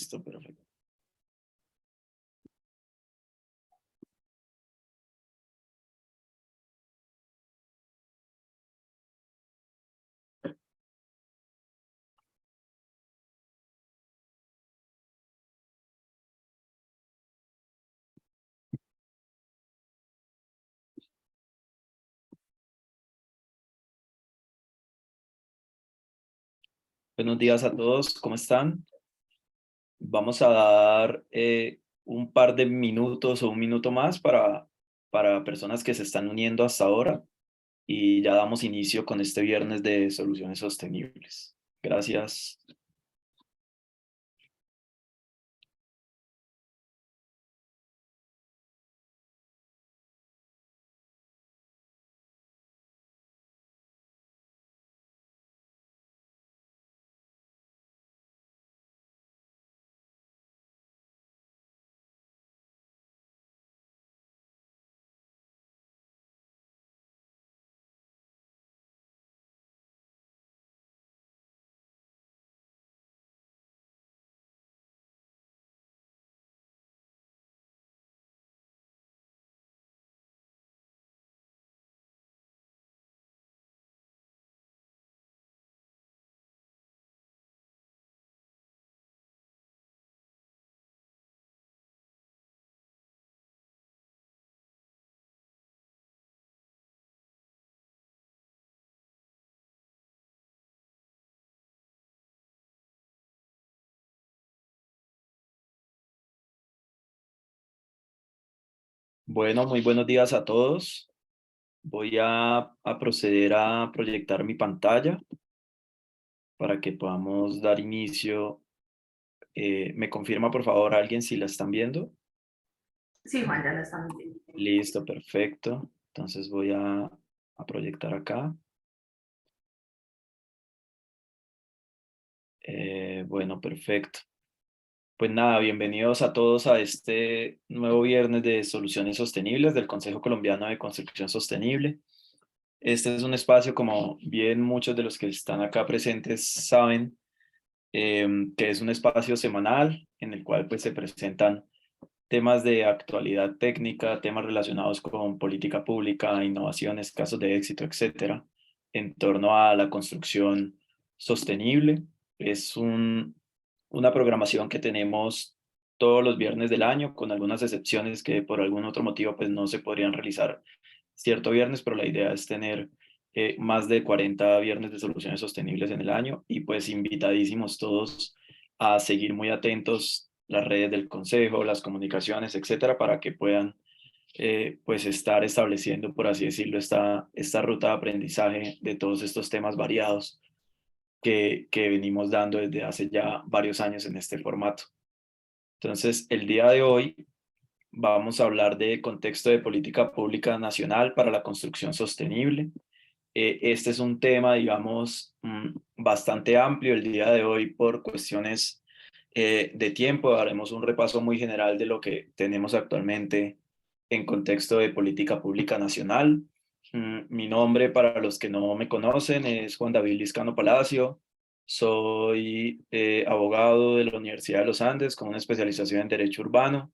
Listo, perfecto. Buenos días a todos, ¿cómo están? Vamos a dar un par de minutos o un minuto más para personas que se están uniendo hasta ahora y ya damos inicio con este viernes de soluciones sostenibles. Gracias. Bueno, muy buenos días a todos. Voy a proceder a proyectar mi pantalla para que podamos dar inicio. ¿Me confirma, por favor, alguien si la están viendo? Sí, Juan, ya lo estamos viendo. Listo, perfecto. Entonces voy a proyectar acá. Bueno, perfecto. Pues nada, bienvenidos a todos a este nuevo viernes de Soluciones Sostenibles del Consejo Colombiano de Construcción Sostenible. Este es un espacio, como bien muchos de los que están acá presentes saben, que es un espacio semanal en el cual pues se presentan temas de actualidad técnica, temas relacionados con política pública, innovaciones, casos de éxito, etcétera, en torno a la construcción sostenible. Es una programación que tenemos todos los viernes del año, con algunas excepciones que por algún otro motivo pues no se podrían realizar cierto viernes, pero la idea es tener más de 40 viernes de soluciones sostenibles en el año y pues invitadísimos todos a seguir muy atentos las redes del consejo, las comunicaciones, etcétera, para que puedan pues estar estableciendo, por así decirlo, esta ruta de aprendizaje de todos estos temas variados que venimos dando desde hace ya varios años en este formato. Entonces, el día de hoy vamos a hablar de contexto de política pública nacional para la construcción sostenible. Este es un tema, digamos, bastante amplio el día de hoy por cuestiones de tiempo. Haremos un repaso muy general de lo que tenemos actualmente en contexto de política pública nacional. Mi nombre, para los que no me conocen, es Juan David Liscano Palacio. Soy abogado de la Universidad de los Andes con una especialización en Derecho Urbano.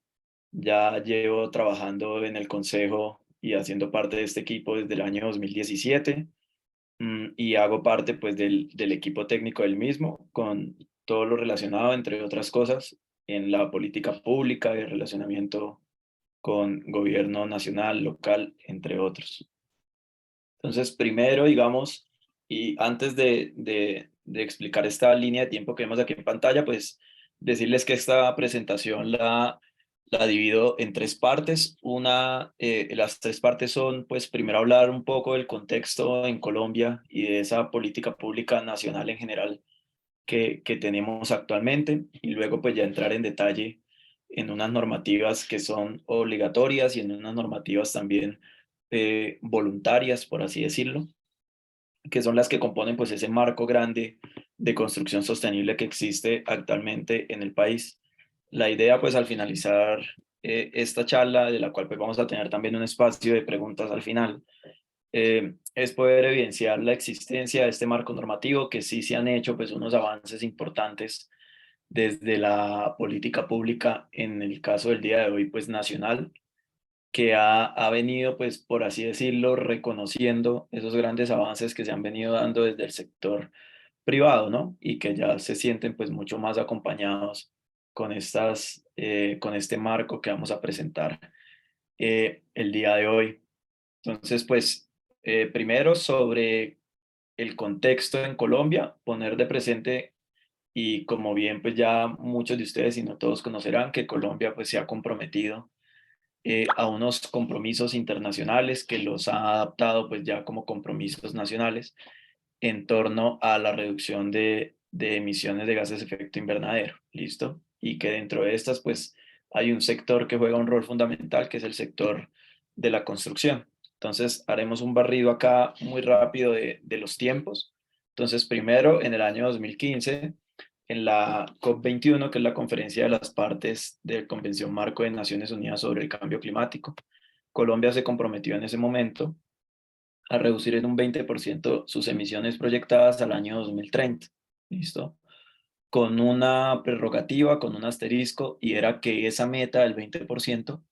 Ya llevo trabajando en el Consejo y haciendo parte de este equipo desde el año 2017, y hago parte pues del equipo técnico del mismo con todo lo relacionado, entre otras cosas, en la política pública y el relacionamiento con gobierno nacional, local, entre otros. Entonces, primero, digamos, y antes de explicar esta línea de tiempo que vemos aquí en pantalla, pues decirles que esta presentación la divido en tres partes. Las tres partes son, pues, primero hablar un poco del contexto en Colombia y de esa política pública nacional en general que tenemos actualmente, y luego, pues, ya entrar en detalle en unas normativas que son obligatorias y en unas normativas también voluntarias, por así decirlo, que son las que componen pues ese marco grande de construcción sostenible que existe actualmente en el país. La idea pues al finalizar esta charla, de la cual pues vamos a tener también un espacio de preguntas al final, es poder evidenciar la existencia de este marco normativo, que sí se han hecho pues unos avances importantes desde la política pública, en el caso del día de hoy, pues nacional, que ha venido, pues por así decirlo, reconociendo esos grandes avances que se han venido dando desde el sector privado, ¿no? Y que ya se sienten pues mucho más acompañados con este marco que vamos a presentar el día de hoy. Entonces, pues, primero sobre el contexto en Colombia, poner de presente y como bien pues ya muchos de ustedes y no todos conocerán que Colombia pues se ha comprometido a unos compromisos internacionales que los ha adaptado pues ya como compromisos nacionales en torno a la reducción de emisiones de gases de efecto invernadero, ¿listo? Y que dentro de estas, pues, hay un sector que juega un rol fundamental, que es el sector de la construcción. Entonces, haremos un barrido acá muy rápido de los tiempos. Entonces, primero, en el año 2015, en la COP21, que es la conferencia de las partes de la Convención Marco de Naciones Unidas sobre el Cambio Climático, Colombia se comprometió en ese momento a reducir en un 20% sus emisiones proyectadas al año 2030. ¿Listo? Con una prerrogativa, con un asterisco, y era que esa meta del 20%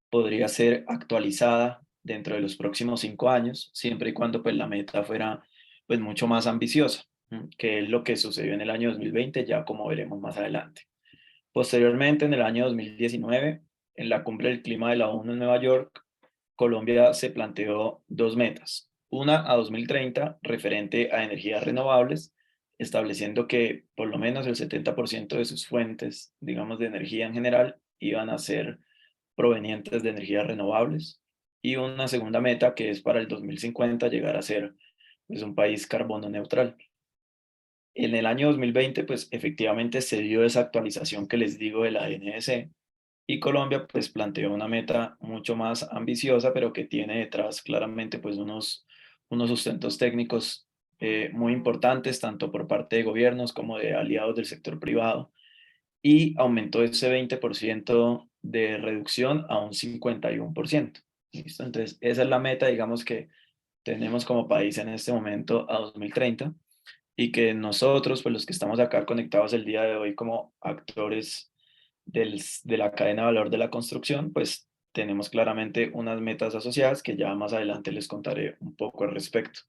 podría ser actualizada dentro de los próximos 5 años, siempre y cuando pues la meta fuera pues mucho más ambiciosa, que es lo que sucedió en el año 2020, ya como veremos más adelante. Posteriormente, en el año 2019, en la cumbre del clima de la ONU en Nueva York, Colombia se planteó dos metas. Una a 2030 referente a energías renovables, estableciendo que por lo menos el 70% de sus fuentes, digamos, de energía en general, iban a ser provenientes de energías renovables. Y una segunda meta que es para el 2050 llegar a ser pues, un país carbono neutral. En el año 2020, pues efectivamente se dio esa actualización que les digo de la NDC y Colombia pues planteó una meta mucho más ambiciosa, pero que tiene detrás claramente pues unos sustentos técnicos muy importantes, tanto por parte de gobiernos como de aliados del sector privado, y aumentó ese 20% de reducción a un 51%. ¿Listo? Entonces, esa es la meta, digamos, que tenemos como país en este momento a 2030 y que nosotros, pues los que estamos acá conectados el día de hoy como actores de la cadena de valor de la construcción, pues tenemos claramente unas metas asociadas que ya más adelante les contaré un poco al respecto.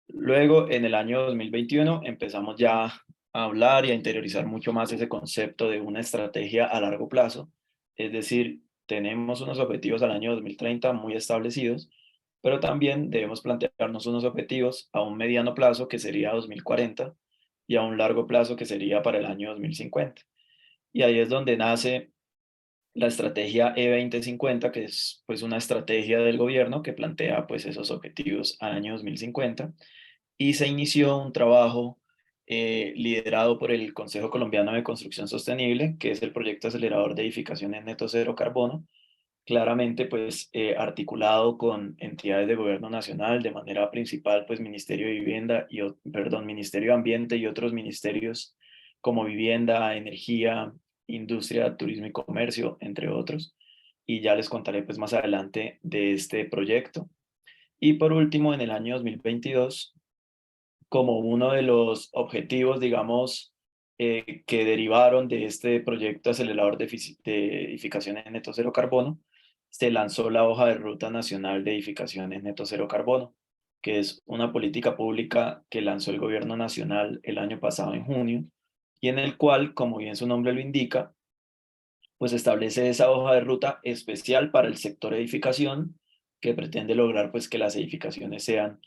Luego, en el año 2021, empezamos ya a hablar y a interiorizar mucho más ese concepto de una estrategia a largo plazo, es decir, tenemos unos objetivos al año 2030 muy establecidos, pero también debemos plantearnos unos objetivos a un mediano plazo que sería 2040 y a un largo plazo que sería para el año 2050. Y ahí es donde nace la estrategia E2050, que es pues una estrategia del gobierno que plantea pues esos objetivos al año 2050 y se inició un trabajo liderado por el Consejo Colombiano de Construcción Sostenible, que es el proyecto acelerador de edificaciones neto cero carbono, claramente pues articulado con entidades de gobierno nacional, de manera principal pues Ministerio de Vivienda y, perdón, Ministerio de Ambiente y otros ministerios como Vivienda, Energía, Industria, Turismo y Comercio, entre otros. Y ya les contaré pues más adelante de este proyecto. Y por último, en el año 2022, como uno de los objetivos, digamos, que derivaron de este proyecto acelerador de edificaciones neto cero carbono, se lanzó la hoja de ruta nacional de edificaciones neto cero carbono, que es una política pública que lanzó el gobierno nacional el año pasado en junio, y en el cual, como bien su nombre lo indica, pues establece esa hoja de ruta especial para el sector edificación, que pretende lograr pues que las edificaciones sean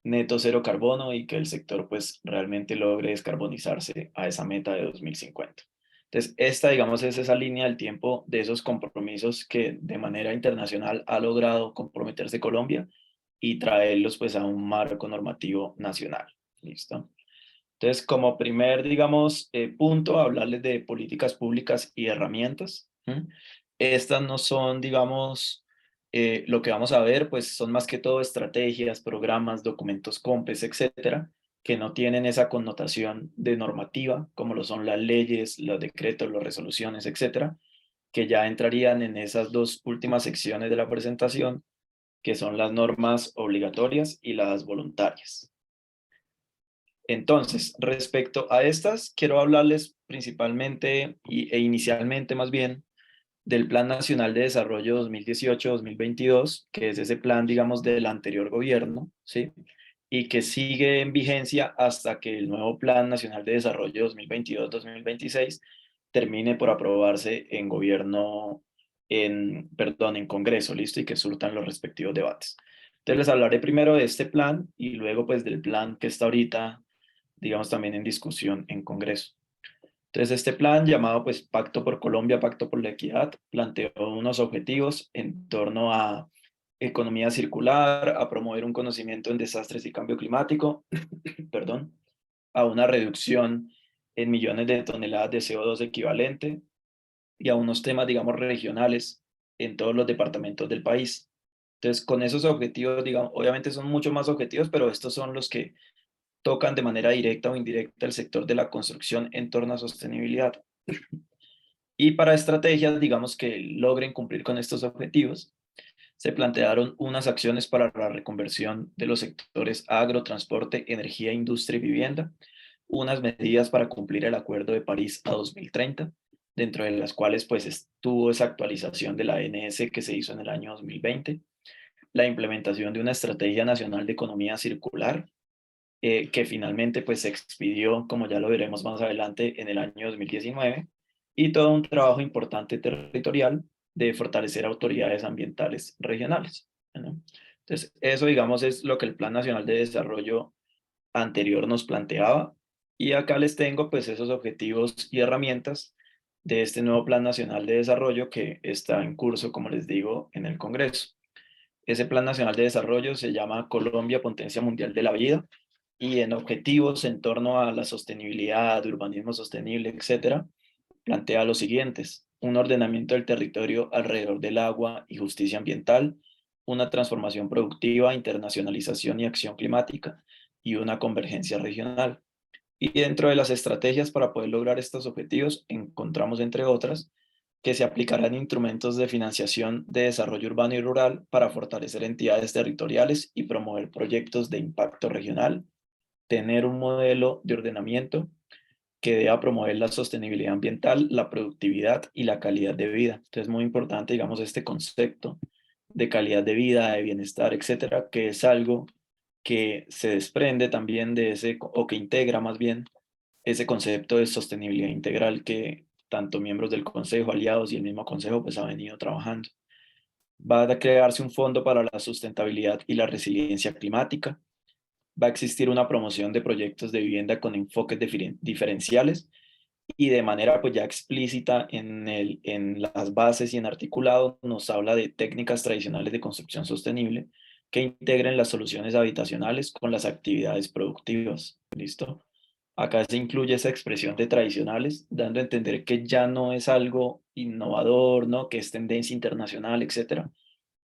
neto cero carbono y que el sector pues realmente logre descarbonizarse a esa meta de 2050. Entonces, esta, digamos, es esa línea del tiempo de esos compromisos que de manera internacional ha logrado comprometerse Colombia y traerlos pues a un marco normativo nacional. ¿Listo? Entonces, como primer, digamos, punto, hablarles de políticas públicas y herramientas. Estas no son, digamos, lo que vamos a ver, pues son más que todo estrategias, programas, documentos COMPES, etcétera, que no tienen esa connotación de normativa, como lo son las leyes, los decretos, las resoluciones, etcétera, que ya entrarían en esas dos últimas secciones de la presentación, que son las normas obligatorias y las voluntarias. Entonces, respecto a estas, quiero hablarles principalmente e inicialmente más bien del Plan Nacional de Desarrollo 2018-2022, que es ese plan, digamos, del anterior gobierno, ¿sí? Y que sigue en vigencia hasta que el nuevo Plan Nacional de Desarrollo 2022-2026 termine por aprobarse en gobierno, perdón, en Congreso, ¿listo? Y que surtan los respectivos debates. Entonces les hablaré primero de este plan y luego pues del plan que está ahorita, digamos, también en discusión en Congreso. Entonces, este plan llamado pues Pacto por Colombia, Pacto por la Equidad, planteó unos objetivos en torno a economía circular, a promover un conocimiento en desastres y cambio climático, perdón, a una reducción en millones de toneladas de CO2 equivalente y a unos temas, digamos, regionales en todos los departamentos del país. Entonces, con esos objetivos, digamos, obviamente son mucho más objetivos, pero estos son los que tocan de manera directa o indirecta el sector de la construcción en torno a sostenibilidad. Y para estrategias, digamos, que logren cumplir con estos objetivos, se plantearon unas acciones para la reconversión de los sectores agro, transporte, energía, industria y vivienda, unas medidas para cumplir el Acuerdo de París a 2030, dentro de las cuales pues estuvo esa actualización de la ANS que se hizo en el año 2020, la implementación de una estrategia nacional de economía circular, que finalmente pues se expidió, como ya lo veremos más adelante, en el año 2019, y todo un trabajo importante territorial de fortalecer autoridades ambientales regionales, ¿no? Entonces, eso, digamos, es lo que el Plan Nacional de Desarrollo anterior nos planteaba, y acá les tengo pues esos objetivos y herramientas de este nuevo Plan Nacional de Desarrollo que está en curso, como les digo, en el Congreso. Ese Plan Nacional de Desarrollo se llama Colombia, Potencia Mundial de la Vida, y en objetivos en torno a la sostenibilidad, urbanismo sostenible, etcétera, plantea los siguientes: un ordenamiento del territorio alrededor del agua y justicia ambiental, una transformación productiva, internacionalización y acción climática, y una convergencia regional. Y dentro de las estrategias para poder lograr estos objetivos, encontramos, entre otras, que se aplicarán instrumentos de financiación de desarrollo urbano y rural para fortalecer entidades territoriales y promover proyectos de impacto regional, tener un modelo de ordenamiento que deba promover la sostenibilidad ambiental, la productividad y la calidad de vida. Entonces, es muy importante, digamos, este concepto de calidad de vida, de bienestar, etcétera, que es algo que se desprende también de ese, o que integra más bien ese concepto de sostenibilidad integral que tanto miembros del Consejo, aliados y el mismo Consejo pues ha venido trabajando. Va a crearse un fondo para la sustentabilidad y la resiliencia climática. Va a existir una promoción de proyectos de vivienda con enfoques diferenciales y de manera pues ya explícita en las bases y en articulado nos habla de técnicas tradicionales de construcción sostenible que integren las soluciones habitacionales con las actividades productivas. ¿Listo? Acá se incluye esa expresión de tradicionales, dando a entender que ya no es algo innovador, ¿no? Que es tendencia internacional, etcétera,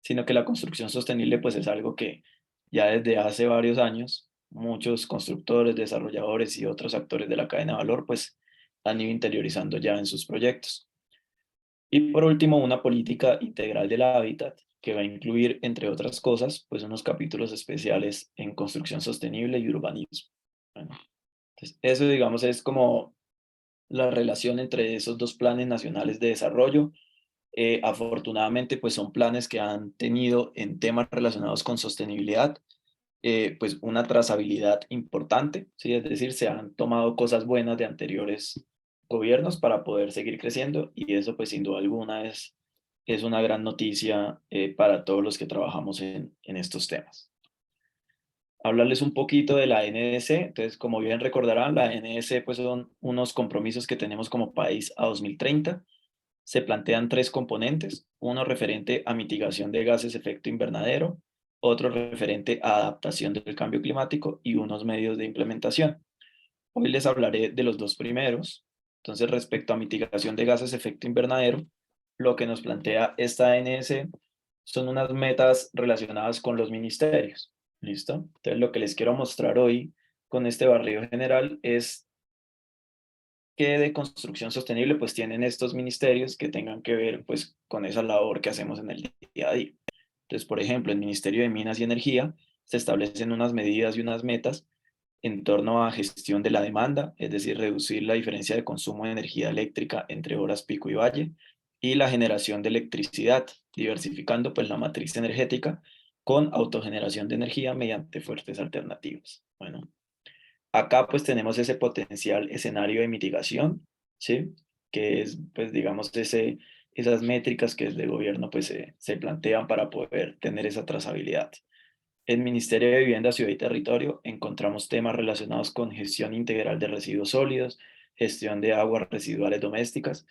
sino que la construcción sostenible pues es algo que ya desde hace varios años muchos constructores, desarrolladores y otros actores de la cadena de valor pues han ido interiorizando ya en sus proyectos. Y por último, una política integral del hábitat que va a incluir, entre otras cosas, pues unos capítulos especiales en construcción sostenible y urbanismo. Bueno, entonces, eso, digamos, es como la relación entre esos dos planes nacionales de desarrollo. Afortunadamente, pues son planes que han tenido en temas relacionados con sostenibilidad, pues una trazabilidad importante, ¿sí? Es decir, se han tomado cosas buenas de anteriores gobiernos para poder seguir creciendo, y eso pues sin duda alguna es una gran noticia para todos los que trabajamos en estos temas. Hablarles un poquito de la NDC. Entonces, como bien recordarán, la NDC pues son unos compromisos que tenemos como país a 2030. Se plantean tres componentes: uno referente a mitigación de gases de efecto invernadero, otro referente a adaptación del cambio climático y unos medios de implementación. Hoy les hablaré de los dos primeros. Entonces, respecto a mitigación de gases de efecto invernadero, lo que nos plantea esta ANS son unas metas relacionadas con los ministerios. ¿Listo? Entonces, lo que les quiero mostrar hoy con este barrido general es que de construcción sostenible pues tienen estos ministerios que tengan que ver pues con esa labor que hacemos en el día a día. Entonces, por ejemplo, el Ministerio de Minas y Energía se establecen unas medidas y unas metas en torno a gestión de la demanda, es decir, reducir la diferencia de consumo de energía eléctrica entre horas pico y valle, y la generación de electricidad, diversificando pues la matriz energética con autogeneración de energía mediante fuentes alternativas. Bueno, acá pues tenemos ese potencial escenario de mitigación, ¿sí? Que es pues digamos esas métricas que desde el gobierno pues se plantean para poder tener esa trazabilidad. En Ministerio de Vivienda, Ciudad y Territorio encontramos temas relacionados con gestión integral de residuos sólidos, gestión de aguas residuales domésticas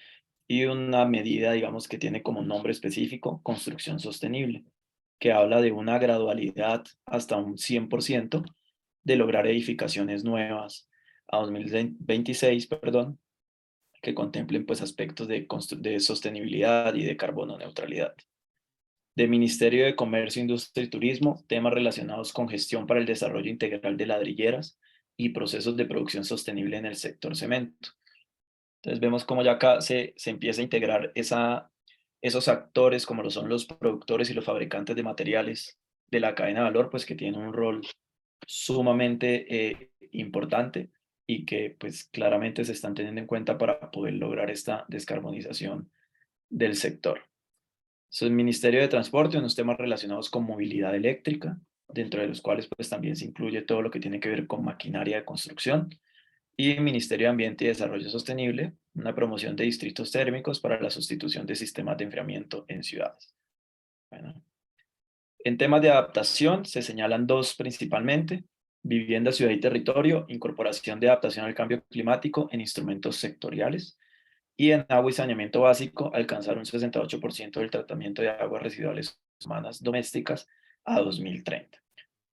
y una medida, digamos, que tiene como nombre específico construcción sostenible, que habla de una gradualidad hasta un 100% de lograr edificaciones nuevas a 2026, perdón, que contemplen pues aspectos de sostenibilidad y de carbono neutralidad. De Ministerio de Comercio, Industria y Turismo, temas relacionados con gestión para el desarrollo integral de ladrilleras y procesos de producción sostenible en el sector cemento. Entonces vemos cómo ya acá se empieza a integrar esos actores como lo son los productores y los fabricantes de materiales de la cadena de valor, pues que tienen un rol sumamente importante y que pues claramente se están teniendo en cuenta para poder lograr esta descarbonización del sector. Es el Ministerio de Transporte, unos temas relacionados con movilidad eléctrica, dentro de los cuales pues también se incluye todo lo que tiene que ver con maquinaria de construcción. Y Ministerio de Ambiente y Desarrollo Sostenible, una promoción de distritos térmicos para la sustitución de sistemas de enfriamiento en ciudades. Bueno, en temas de adaptación se señalan dos principalmente: vivienda, ciudad y territorio, incorporación de adaptación al cambio climático en instrumentos sectoriales, y en agua y saneamiento básico alcanzar un 68% del tratamiento de aguas residuales humanas domésticas a 2030.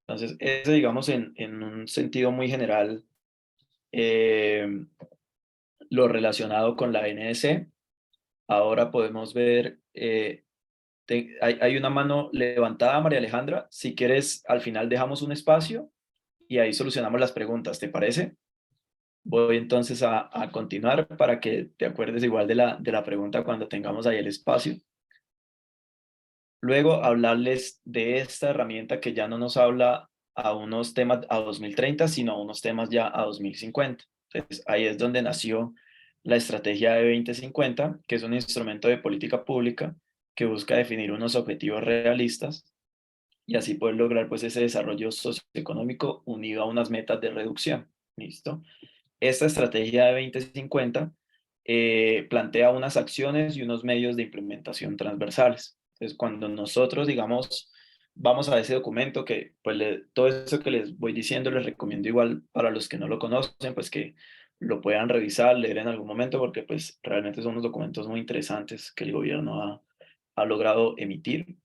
Entonces, eso digamos en un sentido muy general, eh, lo relacionado con la NDC. Ahora podemos ver, hay una mano levantada, María Alejandra. Si quieres, al final dejamos un espacio y ahí solucionamos las preguntas, ¿te parece? Voy entonces a continuar para que te acuerdes igual de la pregunta cuando tengamos ahí el espacio. Luego hablarles de esta herramienta que ya no nos habla a unos temas a 2030, sino a unos temas ya a 2050. Entonces ahí es donde nació la estrategia de 2050, que es un instrumento de política pública que busca definir unos objetivos realistas y así poder lograr pues ese desarrollo socioeconómico unido a unas metas de reducción. ¿Listo? Esta estrategia de 2050 plantea unas acciones y unos medios de implementación transversales. Entonces, cuando nosotros, digamos, vamos a ese documento que, pues, todo eso que les voy diciendo, les recomiendo igual para los que no lo conocen, pues que lo puedan revisar, leer en algún momento, porque pues realmente son unos documentos muy interesantes que el gobierno ha logrado emitir.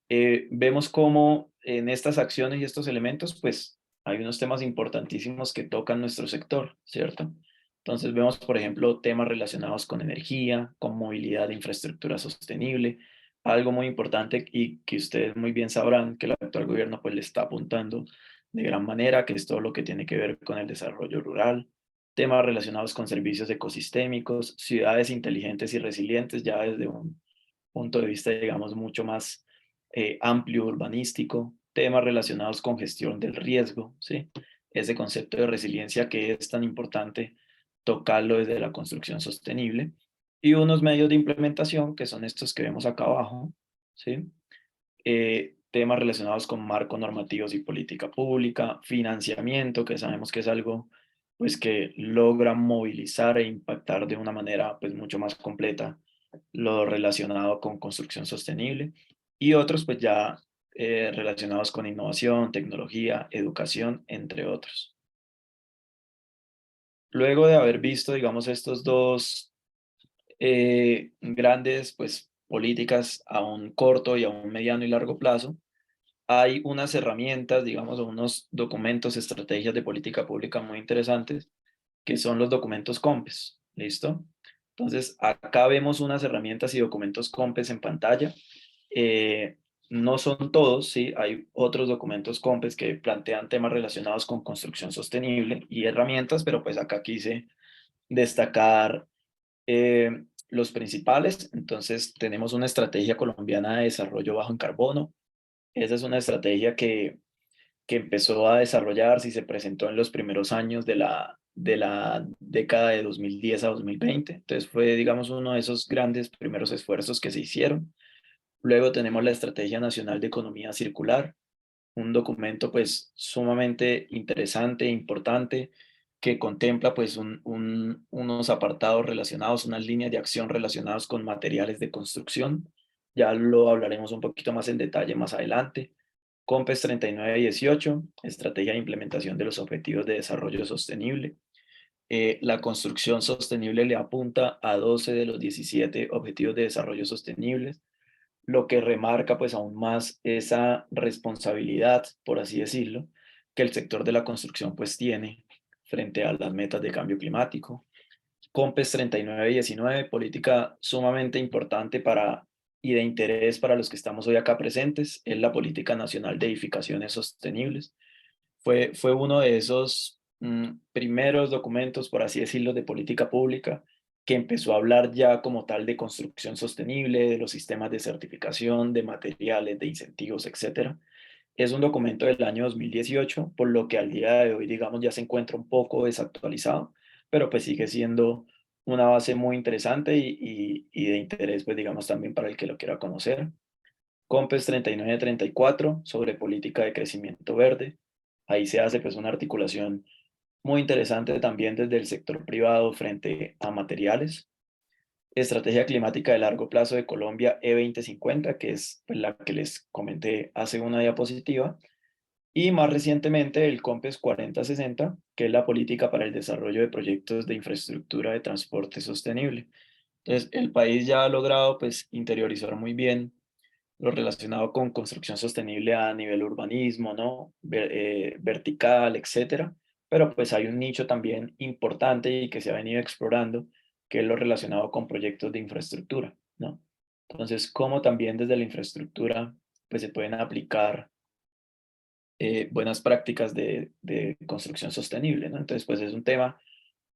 Vemos cómo en estas acciones y estos elementos, pues hay unos temas importantísimos que tocan nuestro sector, ¿cierto? Entonces vemos, por ejemplo, temas relacionados con energía, con movilidad de infraestructura sostenible, algo muy importante y que ustedes muy bien sabrán que el actual gobierno pues le está apuntando de gran manera, que es todo lo que tiene que ver con el desarrollo rural, temas relacionados con servicios ecosistémicos, ciudades inteligentes y resilientes, ya desde un punto de vista, digamos, mucho más amplio, urbanístico, temas relacionados con gestión del riesgo, ¿sí? Ese concepto de resiliencia que es tan importante tocarlo desde la construcción sostenible, y unos medios de implementación que son estos que vemos acá abajo, ¿sí? Temas relacionados con marcos normativos y política pública, financiamiento, que sabemos que es algo pues que logra movilizar e impactar de una manera pues mucho más completa lo relacionado con construcción sostenible, y otros pues ya relacionados con innovación, tecnología, educación, entre otros. Luego de haber visto, digamos, estos dos grandes pues políticas a un corto y a un mediano y largo plazo, hay unas herramientas, digamos, o unos documentos, estrategias de política pública muy interesantes, que son los documentos COMPES. ¿Listo? Entonces, acá vemos unas herramientas y documentos COMPES en pantalla. No son todos, ¿sí? Hay otros documentos COMPES que plantean temas relacionados con construcción sostenible y herramientas, pero pues acá quise destacar los principales. Entonces, tenemos una estrategia colombiana de desarrollo bajo en carbono. Esa es una estrategia que que empezó a desarrollarse y se presentó en los primeros años de la década de 2010 a 2020. Entonces fue, digamos, uno de esos grandes primeros esfuerzos que se hicieron. Luego tenemos la Estrategia Nacional de Economía Circular, un documento pues sumamente interesante e importante que contempla pues unos apartados relacionados, unas líneas de acción relacionadas con materiales de construcción. Ya lo hablaremos un poquito más en detalle más adelante. COMPES 3918, Estrategia de Implementación de los Objetivos de Desarrollo Sostenible. La construcción sostenible le apunta a 12 de los 17 Objetivos de Desarrollo Sostenibles, lo que remarca pues aún más esa responsabilidad, por así decirlo, que el sector de la construcción pues tiene frente a las metas de cambio climático. COMPES 3919, política sumamente importante para y de interés para los que estamos hoy acá presentes, es la Política Nacional de Edificaciones Sostenibles. Fue uno de esos primeros documentos, por así decirlo, de política pública que empezó a hablar ya como tal de construcción sostenible, de los sistemas de certificación, de materiales, de incentivos, etcétera. Es un documento del año 2018, por lo que al día de hoy, digamos, ya se encuentra un poco desactualizado, pero pues sigue siendo una base muy interesante y de interés, pues digamos, también para el que lo quiera conocer. COMPES 3934 sobre política de crecimiento verde. Ahí se hace pues una articulación muy interesante también desde el sector privado frente a materiales. Estrategia climática de largo plazo de Colombia E2050, que es pues, la que les comenté hace una diapositiva. Y más recientemente el COMPES 4060, que es la política para el desarrollo de proyectos de infraestructura de transporte sostenible. Entonces, el país ya ha logrado pues interiorizar muy bien lo relacionado con construcción sostenible a nivel urbanismo, ¿no? Vertical, etcétera. Pero pues hay un nicho también importante y que se ha venido explorando, que es lo relacionado con proyectos de infraestructura, ¿no? Entonces, cómo también desde la infraestructura pues se pueden aplicar buenas prácticas de construcción sostenible, ¿no? Entonces, pues es un tema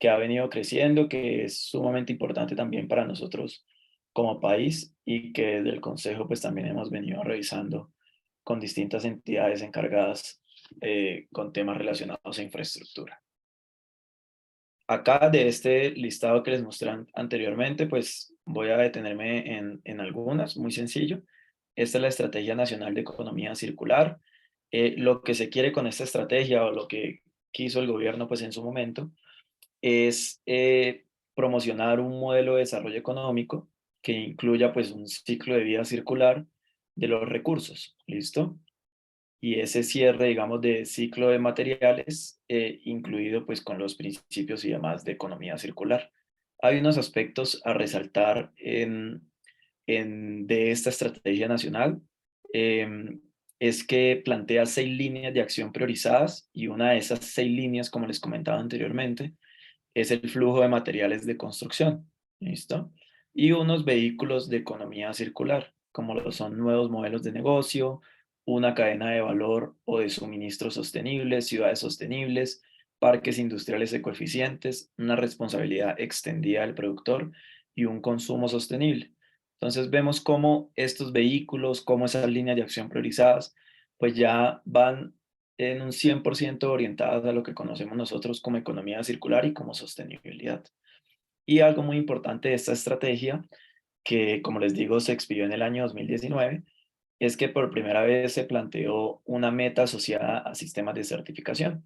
que ha venido creciendo, que es sumamente importante también para nosotros como país y que desde el Consejo pues también hemos venido revisando con distintas entidades encargadas con temas relacionados a infraestructura. Acá de este listado que les mostré anteriormente, pues voy a detenerme en algunas, muy sencillo. Esta es la Estrategia Nacional de Economía Circular. Lo que se quiere con esta estrategia o lo que quiso el gobierno pues en su momento es promocionar un modelo de desarrollo económico que incluya pues un ciclo de vida circular de los recursos, ¿listo? Y ese cierre, digamos, de ciclo de materiales, incluido pues con los principios y demás de economía circular. Hay unos aspectos a resaltar de esta estrategia nacional. Es que plantea 6 líneas de acción priorizadas y una de esas 6 líneas, como les comentaba anteriormente, es el flujo de materiales de construcción, ¿listo? Y unos vehículos de economía circular, como lo son nuevos modelos de negocio, una cadena de valor o de suministro sostenibles, ciudades sostenibles, parques industriales ecoeficientes, una responsabilidad extendida del productor y un consumo sostenible. Entonces vemos cómo estos vehículos, cómo esas líneas de acción priorizadas, pues ya van en un 100% orientadas a lo que conocemos nosotros como economía circular y como sostenibilidad. Y algo muy importante de esta estrategia, que como les digo se expidió en el año 2019, es que por primera vez se planteó una meta asociada a sistemas de certificación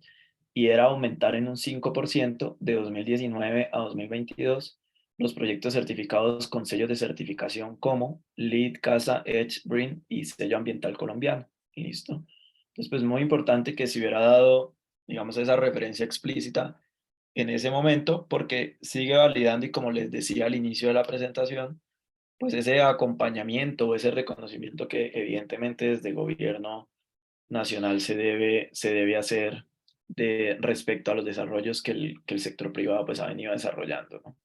y era aumentar en un 5% de 2019 a 2022 los proyectos certificados con sellos de certificación como LEED, CASA, EDGE, BREEAM y sello ambiental colombiano. ¿Listo? Entonces, pues muy importante que se hubiera dado, digamos, esa referencia explícita en ese momento, porque sigue validando y como les decía al inicio de la presentación, pues ese acompañamiento, ese reconocimiento que evidentemente desde el gobierno nacional se debe hacer respecto a los desarrollos que el sector privado pues ha venido desarrollando, ¿no?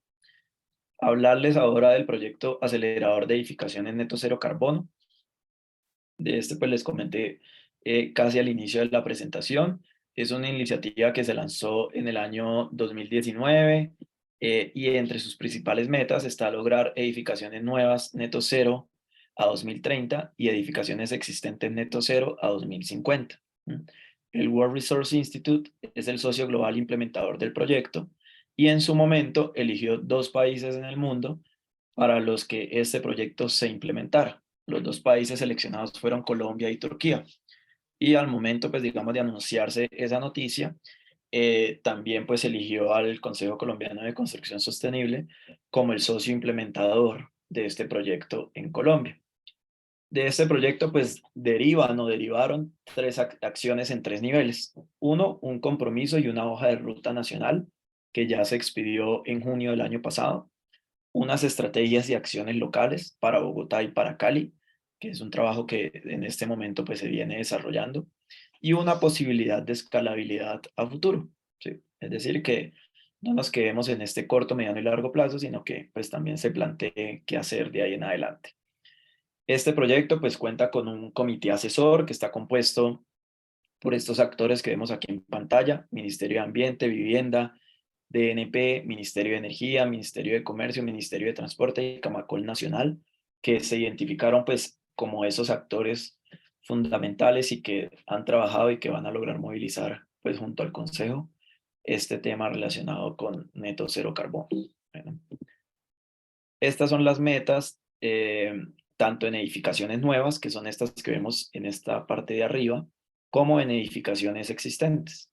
Hablarles ahora del proyecto acelerador de edificaciones neto cero carbono. De este pues les comenté casi al inicio de la presentación. Es una iniciativa que se lanzó en el año 2019 y entre sus principales metas está lograr edificaciones nuevas neto cero a 2030 y edificaciones existentes neto cero a 2050. El World Resource Institute es el socio global implementador del proyecto y en su momento eligió 2 países en el mundo para los que este proyecto se implementara. Los 2 países seleccionados fueron Colombia y Turquía. Y al momento, pues digamos, de anunciarse esa noticia, también pues eligió al Consejo Colombiano de Construcción Sostenible como el socio implementador de este proyecto en Colombia. De este proyecto pues derivaron 3 acciones en 3 niveles. Uno, un compromiso y una hoja de ruta nacional que ya se expidió en junio del año pasado. Unas estrategias y acciones locales para Bogotá y para Cali, que es un trabajo que en este momento pues se viene desarrollando, y una posibilidad de escalabilidad a futuro, ¿sí? Es decir, que no nos quedemos en este corto, mediano y largo plazo, sino que pues también se plantee qué hacer de ahí en adelante. Este proyecto pues cuenta con un comité asesor que está compuesto por estos actores que vemos aquí en pantalla: Ministerio de Ambiente, Vivienda, DNP, Ministerio de Energía, Ministerio de Comercio, Ministerio de Transporte y Camacol Nacional, que se identificaron pues como esos actores fundamentales y que han trabajado y que van a lograr movilizar pues junto al Consejo este tema relacionado con neto cero carbono. Bueno, estas son las metas, tanto en edificaciones nuevas, que son estas que vemos en esta parte de arriba, como en edificaciones existentes.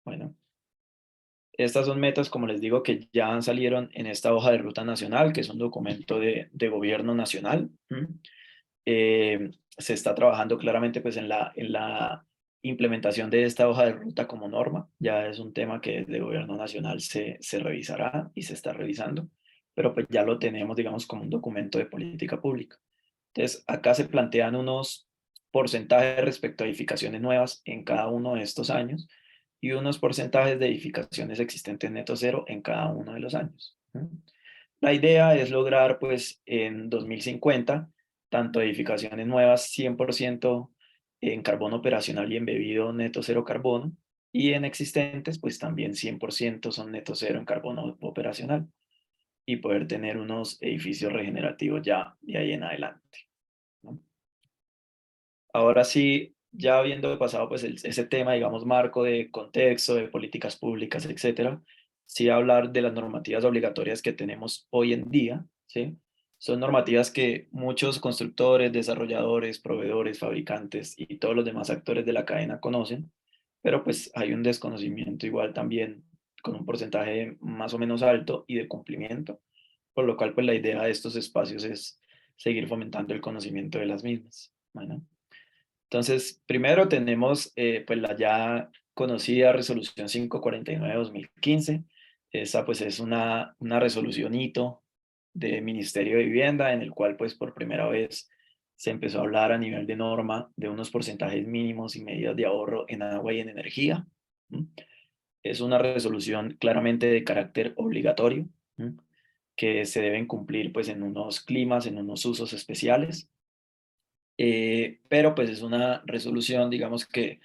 Bueno, estas son metas, como les digo, que ya salieron en esta hoja de ruta nacional, que es un documento de gobierno nacional. Se está trabajando claramente pues en la implementación de esta hoja de ruta como norma. Ya es un tema que desde gobierno nacional se revisará y se está revisando, pero pues ya lo tenemos, digamos, como un documento de política pública. Entonces, acá se plantean unos porcentajes respecto a edificaciones nuevas en cada uno de estos años y unos porcentajes de edificaciones existentes neto cero en cada uno de los años. La idea es lograr, pues, en 2050, tanto edificaciones nuevas 100% en carbono operacional y embebido neto cero carbono, y en existentes, pues también 100% son neto cero en carbono operacional, y poder tener unos edificios regenerativos ya de ahí en adelante, ¿no? Ahora sí, ya habiendo pasado pues ese tema, digamos, marco de contexto, de políticas públicas, etcétera, sí hablar de las normativas obligatorias que tenemos hoy en día, ¿sí? Son normativas que muchos constructores, desarrolladores, proveedores, fabricantes y todos los demás actores de la cadena conocen, pero pues hay un desconocimiento igual también con un porcentaje más o menos alto y de cumplimiento, por lo cual pues la idea de estos espacios es seguir fomentando el conocimiento de las mismas. Bueno. Entonces, primero tenemos pues la ya conocida resolución 549/2015. Esa pues es una resolución hito del Ministerio de Vivienda, en el cual pues por primera vez se empezó a hablar a nivel de norma de unos porcentajes mínimos y medidas de ahorro en agua y en energía. ¿Mm? Es una resolución claramente de carácter obligatorio, ¿mm? Que se deben cumplir pues en unos climas, en unos usos especiales. Pero pues es una resolución, digamos que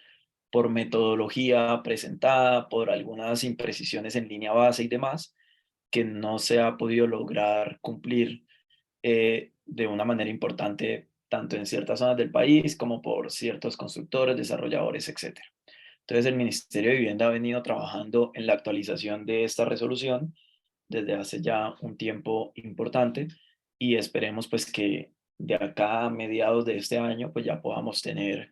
por metodología presentada, por algunas imprecisiones en línea base y demás, que no se ha podido lograr cumplir de una manera importante, tanto en ciertas zonas del país como por ciertos constructores, desarrolladores, etc. Entonces el Ministerio de Vivienda ha venido trabajando en la actualización de esta resolución desde hace ya un tiempo importante, y esperemos pues que de acá a mediados de este año pues ya podamos tener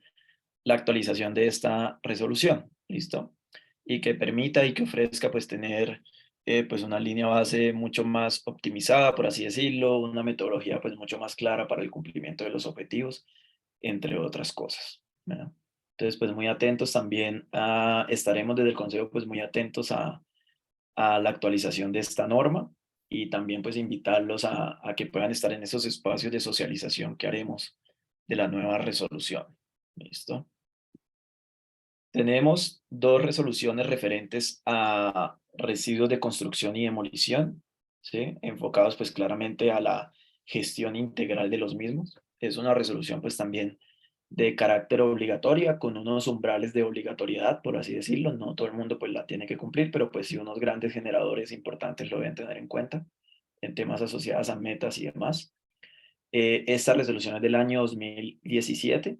la actualización de esta resolución, ¿listo? Y que permita y que ofrezca pues tener pues una línea base mucho más optimizada, por así decirlo, una metodología pues mucho más clara para el cumplimiento de los objetivos, entre otras cosas, ¿verdad? Entonces pues muy atentos también estaremos desde el Consejo pues muy atentos a la actualización de esta norma, y también pues invitarlos a que puedan estar en esos espacios de socialización que haremos de la nueva resolución. ¿Listo? Tenemos 2 resoluciones referentes a residuos de construcción y demolición, ¿sí? Enfocados pues claramente a la gestión integral de los mismos. Es una resolución pues también de carácter obligatoria, con unos umbrales de obligatoriedad, por así decirlo. No todo el mundo pues la tiene que cumplir, pero pues sí unos grandes generadores importantes lo deben tener en cuenta en temas asociados a metas y demás. Esta resolución es del año 2017.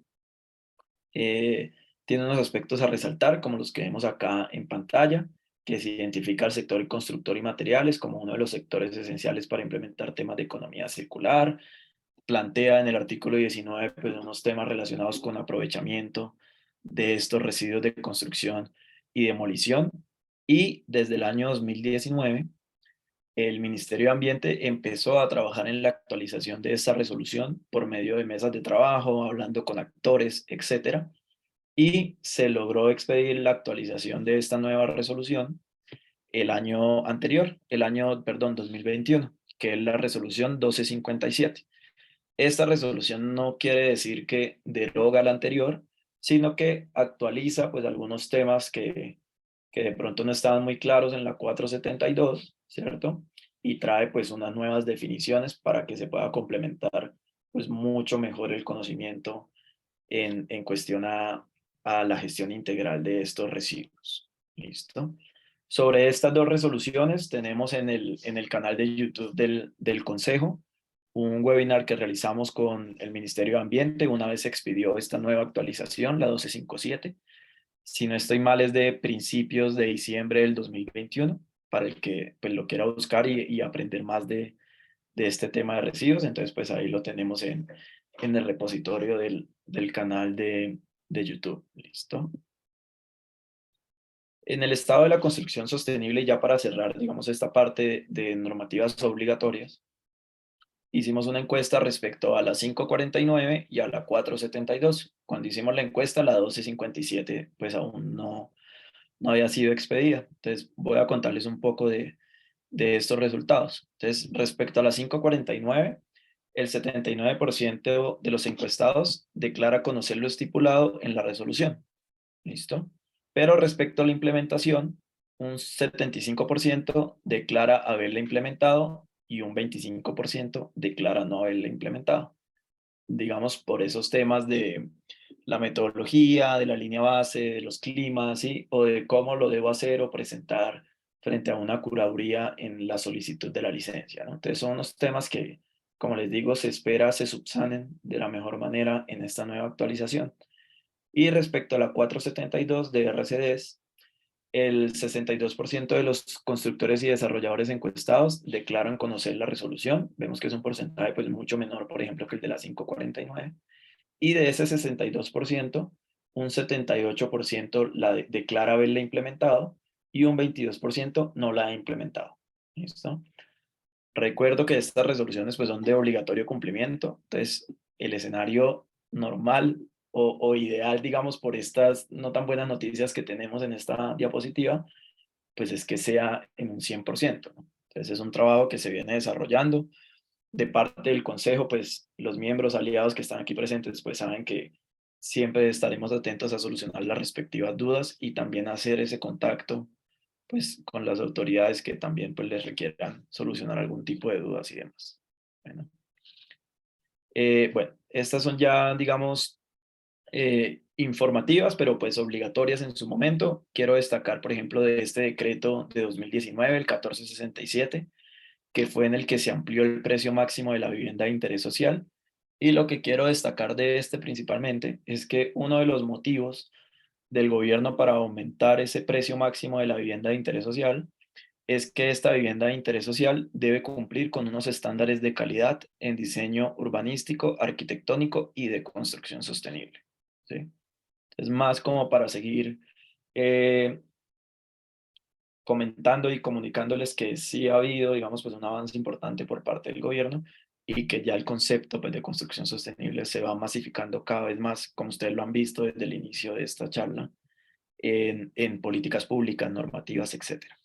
Tiene unos aspectos a resaltar, como los que vemos acá en pantalla, que se identifica al sector constructor y materiales como uno de los sectores esenciales para implementar temas de economía circular. Plantea en el artículo 19 pues, unos temas relacionados con aprovechamiento de estos residuos de construcción y demolición. Y desde el año 2019, el Ministerio de Ambiente empezó a trabajar en la actualización de esta resolución por medio de mesas de trabajo, hablando con actores, etcétera, y se logró expedir la actualización de esta nueva resolución el año anterior, perdón, 2021, que es la resolución 1257. Esta resolución no quiere decir que deroga la anterior, sino que actualiza pues algunos temas que de pronto no estaban muy claros en la 472, ¿cierto? Y trae pues unas nuevas definiciones para que se pueda complementar pues mucho mejor el conocimiento en cuestión a la gestión integral de estos residuos. ¿Listo? Sobre estas dos resoluciones tenemos en el canal de YouTube del Consejo un webinar que realizamos con el Ministerio de Ambiente una vez se expidió esta nueva actualización, la 1257. Si no estoy mal, es de principios de diciembre del 2021, para el que pues, lo quiera buscar y aprender más de este tema de residuos. Entonces, pues ahí lo tenemos en el repositorio del canal de YouTube. ¿Listo? En el estado de la construcción sostenible, ya para cerrar, digamos, esta parte de normativas obligatorias, hicimos una encuesta respecto a la 549 y a la 472. Cuando hicimos la encuesta, la 1257, pues aún no había sido expedida. Entonces, voy a contarles un poco de estos resultados. Entonces, respecto a la 549, el 79% de los encuestados declara conocer lo estipulado en la resolución. ¿Listo? Pero respecto a la implementación, un 75% declara haberla implementado y un 25% declara no haberla implementado. Digamos, por esos temas de la metodología, de la línea base, de los climas, ¿sí? O de cómo lo debo hacer o presentar frente a una curaduría en la solicitud de la licencia, ¿no? Entonces son unos temas que, como les digo, se espera se subsanen de la mejor manera en esta nueva actualización. Y respecto a la 472 de RCDs, el 62% de los constructores y desarrolladores encuestados declaran conocer la resolución. Vemos que es un porcentaje pues, mucho menor, por ejemplo, que el de la 549. Y de ese 62%, un 78% declara haberla implementado y un 22% no la ha implementado. ¿Listo? Recuerdo que estas resoluciones pues, son de obligatorio cumplimiento. Entonces, el escenario normal o ideal, digamos, por estas no tan buenas noticias que tenemos en esta diapositiva, pues es que sea en un 100%, ¿no? Entonces, es un trabajo que se viene desarrollando. De parte del Consejo, pues los miembros aliados que están aquí presentes, pues saben que siempre estaremos atentos a solucionar las respectivas dudas y también hacer ese contacto pues con las autoridades que también pues les requieran solucionar algún tipo de dudas y demás. Bueno, bueno estas son ya, digamos, informativas, pero pues obligatorias en su momento. Quiero destacar, por ejemplo, de este decreto de 2019, el 1467, que fue en el que se amplió el precio máximo de la vivienda de interés social. Y lo que quiero destacar de este principalmente es que uno de los motivos del gobierno para aumentar ese precio máximo de la vivienda de interés social es que esta vivienda de interés social debe cumplir con unos estándares de calidad en diseño urbanístico, arquitectónico y de construcción sostenible. ¿Sí? Es más como para seguir eh, comentando y comunicándoles que sí ha habido, digamos, pues un avance importante por parte del gobierno y que ya el concepto pues, de construcción sostenible se va masificando cada vez más, como ustedes lo han visto desde el inicio de esta charla, en políticas públicas, normativas, etcétera.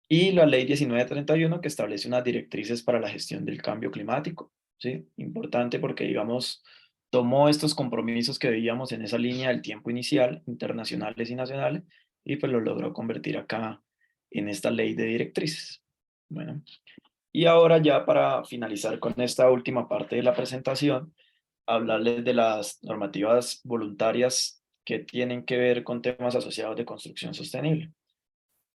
Y la ley 1931 que establece unas directrices para la gestión del cambio climático, ¿sí? Importante porque, digamos, tomó estos compromisos que veíamos en esa línea del tiempo inicial, internacionales y nacionales, y pues lo logró convertir acá en esta ley de directrices. Bueno, y ahora ya para finalizar con esta última parte de la presentación, hablarles de las normativas voluntarias que tienen que ver con temas asociados de construcción sostenible.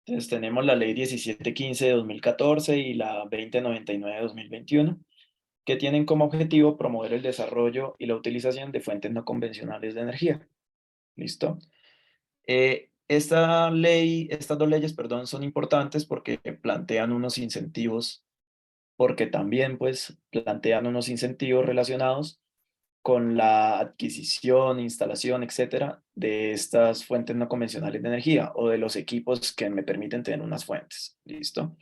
Entonces tenemos la ley 1715 de 2014 y la 2099 de 2021, que tienen como objetivo promover el desarrollo y la utilización de fuentes no convencionales de energía. ¿Listo? Estas dos leyes, perdón, son importantes porque plantean unos incentivos, porque también pues plantean unos incentivos relacionados con la adquisición, instalación, etcétera, de estas fuentes no convencionales de energía o de los equipos que me permiten tener unas fuentes. ¿Listo?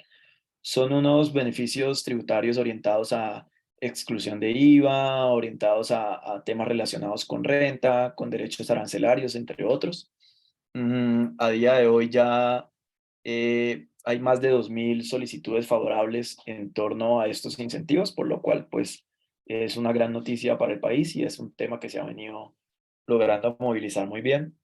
Son unos beneficios tributarios orientados a exclusión de IVA, orientados a temas relacionados con renta, con derechos arancelarios, entre otros. A día de hoy ya hay más de 2.000 solicitudes favorables en torno a estos incentivos, por lo cual pues es una gran noticia para el país y es un tema que se ha venido logrando movilizar muy bien,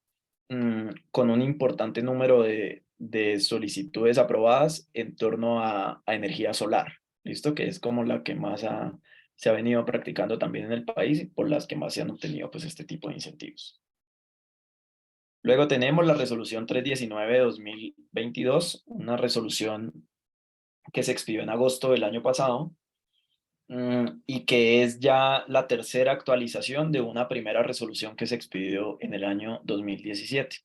con un importante número de solicitudes aprobadas en torno a energía solar, ¿listo? Que es como la que más se ha venido practicando también en el país y por las que más se han obtenido pues este tipo de incentivos. Luego tenemos la resolución 319 de 2022, una resolución que se expidió en agosto del año pasado, y que es ya la tercera actualización de una primera resolución que se expidió en el año 2017.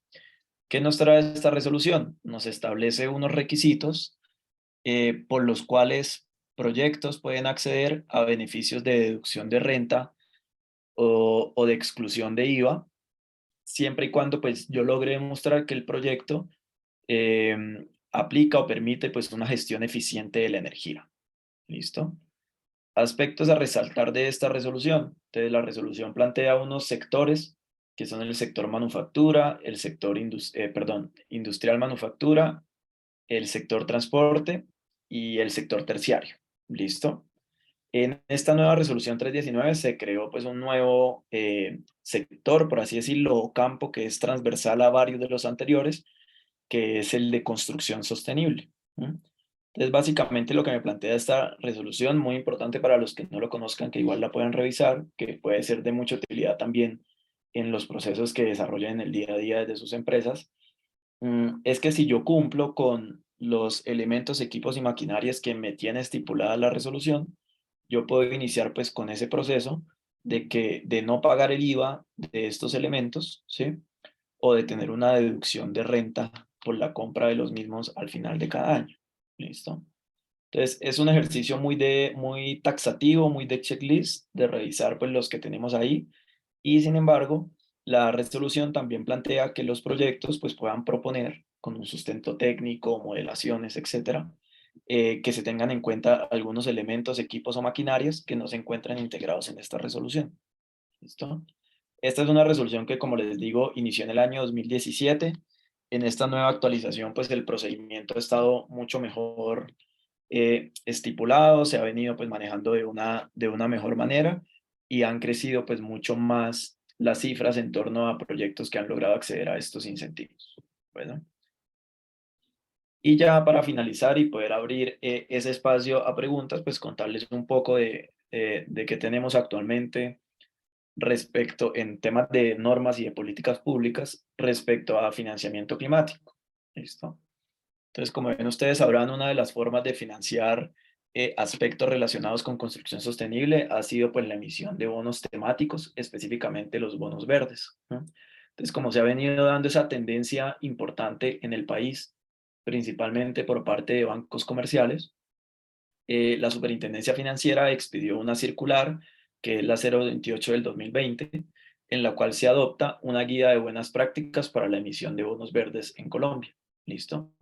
¿Qué nos trae esta resolución? Nos establece unos requisitos por los cuales proyectos pueden acceder a beneficios de deducción de renta o de exclusión de IVA, siempre y cuando pues yo logre demostrar que el proyecto aplica o permite pues una gestión eficiente de la energía. ¿Listo? Aspectos a resaltar de esta resolución. Entonces, la resolución plantea unos sectores que son el sector manufactura, el sector industrial manufactura, el sector transporte y el sector terciario. ¿Listo? En esta nueva resolución 319 se creó pues un nuevo sector, por así decirlo, o campo que es transversal a varios de los anteriores, que es el de construcción sostenible. Entonces, básicamente lo que me plantea esta resolución, muy importante para los que no lo conozcan, que igual la puedan revisar, que puede ser de mucha utilidad también en los procesos que desarrollan en el día a día desde sus empresas, es que si yo cumplo con los elementos, equipos y maquinarias que me tiene estipulada la resolución, yo puedo iniciar pues con ese proceso de no pagar el IVA de estos elementos, ¿sí? O de tener una deducción de renta por la compra de los mismos al final de cada año. ¿Listo? Entonces, es un ejercicio muy taxativo, muy de checklist, de revisar pues los que tenemos ahí. Y sin embargo, la resolución también plantea que los proyectos pues puedan proponer con un sustento técnico, modelaciones, etcétera, que se tengan en cuenta algunos elementos, equipos o maquinarias que no se encuentran integrados en esta resolución. ¿Listo? Esta es una resolución que, como les digo, inició en el año 2017. En esta nueva actualización, pues el procedimiento ha estado mucho mejor estipulado, se ha venido pues manejando de una mejor manera y han crecido pues mucho más las cifras en torno a proyectos que han logrado acceder a estos incentivos. Bueno, y ya para finalizar y poder abrir ese espacio a preguntas, pues contarles un poco de qué tenemos actualmente respecto en temas de normas y de políticas públicas respecto a financiamiento climático. ¿Listo? Entonces, como ven ustedes, sabrán, una de las formas de financiar aspectos relacionados con construcción sostenible ha sido pues la emisión de bonos temáticos, específicamente los bonos verdes, ¿no? Entonces, como se ha venido dando esa tendencia importante en el país, principalmente por parte de bancos comerciales, la Superintendencia Financiera expidió una circular, que es la 028 del 2020, en la cual se adopta una guía de buenas prácticas para la emisión de bonos verdes en Colombia. ¿Listo?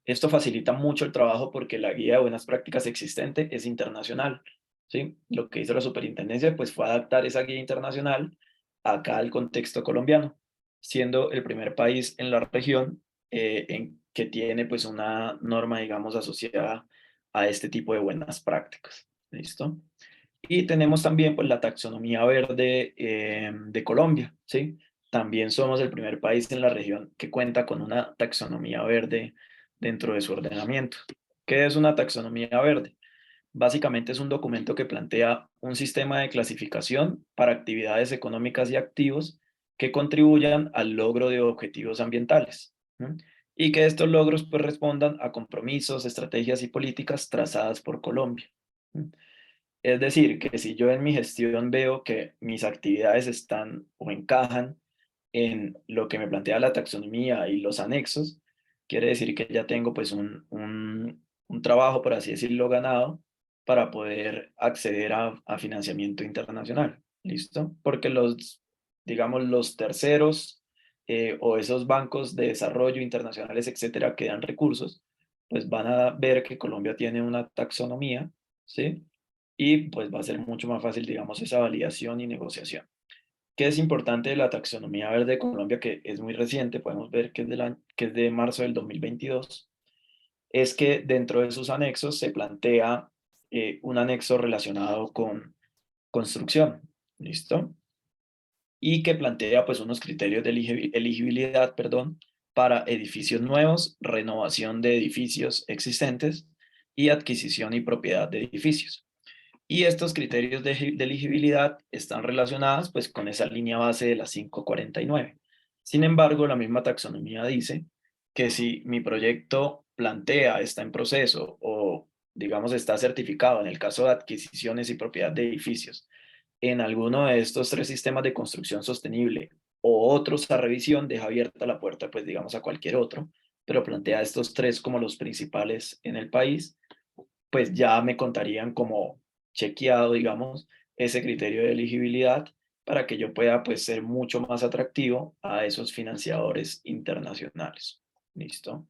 Esto facilita mucho el trabajo porque la guía de buenas prácticas existente es internacional. ¿Sí? Lo que hizo la Superintendencia pues, fue adaptar esa guía internacional acá al contexto colombiano, siendo el primer país en la región en que tiene pues, una norma, digamos, asociada a este tipo de buenas prácticas. ¿Listo? Y tenemos también pues, la taxonomía verde de Colombia, ¿sí? También somos el primer país en la región que cuenta con una taxonomía verde dentro de su ordenamiento. ¿Qué es una taxonomía verde? Básicamente es un documento que plantea un sistema de clasificación para actividades económicas y activos que contribuyan al logro de objetivos ambientales, ¿no? Y que estos logros pues, respondan a compromisos, estrategias y políticas trazadas por Colombia, ¿no? Es decir, que si yo en mi gestión veo que mis actividades están o encajan en lo que me plantea la taxonomía y los anexos, quiere decir que ya tengo pues un trabajo, por así decirlo, ganado para poder acceder a financiamiento internacional. ¿Listo? Porque digamos, los terceros o esos bancos de desarrollo internacionales, etcétera, que dan recursos, pues van a ver que Colombia tiene una taxonomía, ¿sí? Y pues va a ser mucho más fácil, digamos, esa validación y negociación. ¿Qué es importante de la taxonomía verde de Colombia, que es muy reciente, podemos ver que que es de marzo del 2022, es que dentro de sus anexos se plantea un anexo relacionado con construcción, ¿listo? Y que plantea pues unos criterios de elegibilidad, perdón, para edificios nuevos, renovación de edificios existentes y adquisición y propiedad de edificios. Y estos criterios de elegibilidad están relacionados pues con esa línea base de la 549. Sin embargo, la misma taxonomía dice que si mi proyecto plantea, está en proceso o digamos está certificado en el caso de adquisiciones y propiedad de edificios en alguno de estos tres sistemas de construcción sostenible o otros a revisión, deja abierta la puerta pues digamos a cualquier otro, pero plantea estos tres como los principales en el país, pues ya me contarían como chequeado, digamos, ese criterio de elegibilidad para que yo pueda pues ser mucho más atractivo a esos financiadores internacionales. ¿Listo?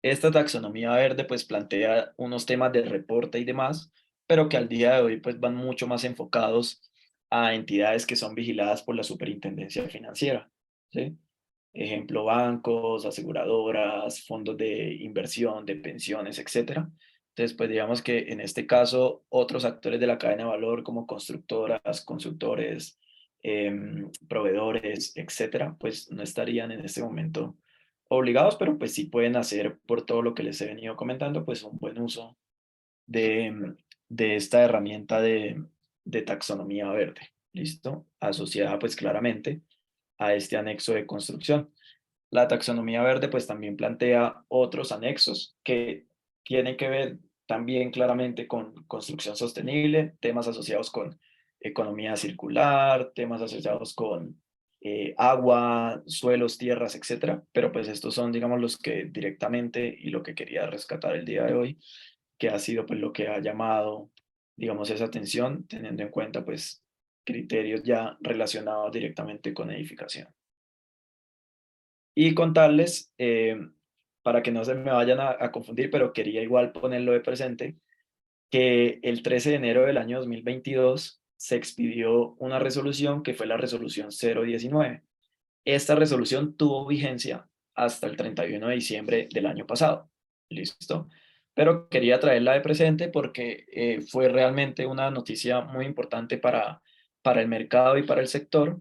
Esta taxonomía verde pues plantea unos temas de reporte y demás, pero que al día de hoy pues van mucho más enfocados a entidades que son vigiladas por la Superintendencia Financiera, ¿sí? Ejemplo, bancos, aseguradoras, fondos de inversión, de pensiones, etcétera. Entonces, pues digamos que en este caso, otros actores de la cadena de valor como constructoras, consultores, proveedores, etcétera, pues no estarían en este momento obligados, pero pues sí pueden hacer por todo lo que les he venido comentando, pues un buen uso de esta herramienta de taxonomía verde, ¿listo? Asociada pues claramente a este anexo de construcción. La taxonomía verde pues también plantea otros anexos que tienen que ver también claramente con construcción sostenible, temas asociados con economía circular, temas asociados con agua, suelos, tierras, etcétera. Pero pues estos son, digamos, los que directamente y lo que quería rescatar el día de hoy, que ha sido pues lo que ha llamado, digamos, esa atención, teniendo en cuenta pues criterios ya relacionados directamente con edificación. Y contarles, para que no se me vayan a confundir, pero quería igual ponerlo de presente, que el 13 de enero del año 2022 se expidió una resolución que fue la resolución 019. Esta resolución tuvo vigencia hasta el 31 de diciembre del año pasado. ¿Listo? Pero quería traerla de presente porque fue realmente una noticia muy importante para el mercado y para el sector,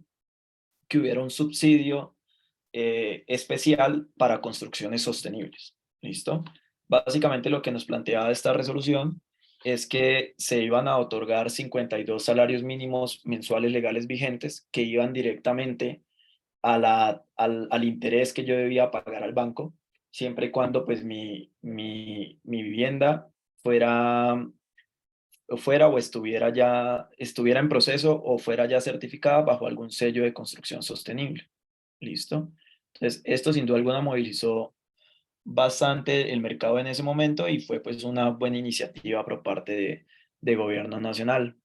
que hubiera un subsidio especial para construcciones sostenibles. ¿Listo? Básicamente lo que nos planteaba esta resolución es que se iban a otorgar 52 salarios mínimos mensuales legales vigentes que iban directamente al interés que yo debía pagar al banco, siempre y cuando pues mi vivienda fuera o estuviera en proceso o fuera ya certificada bajo algún sello de construcción sostenible. ¿Listo? Entonces, esto sin duda alguna movilizó bastante el mercado en ese momento y fue pues una buena iniciativa por parte de gobierno nacional.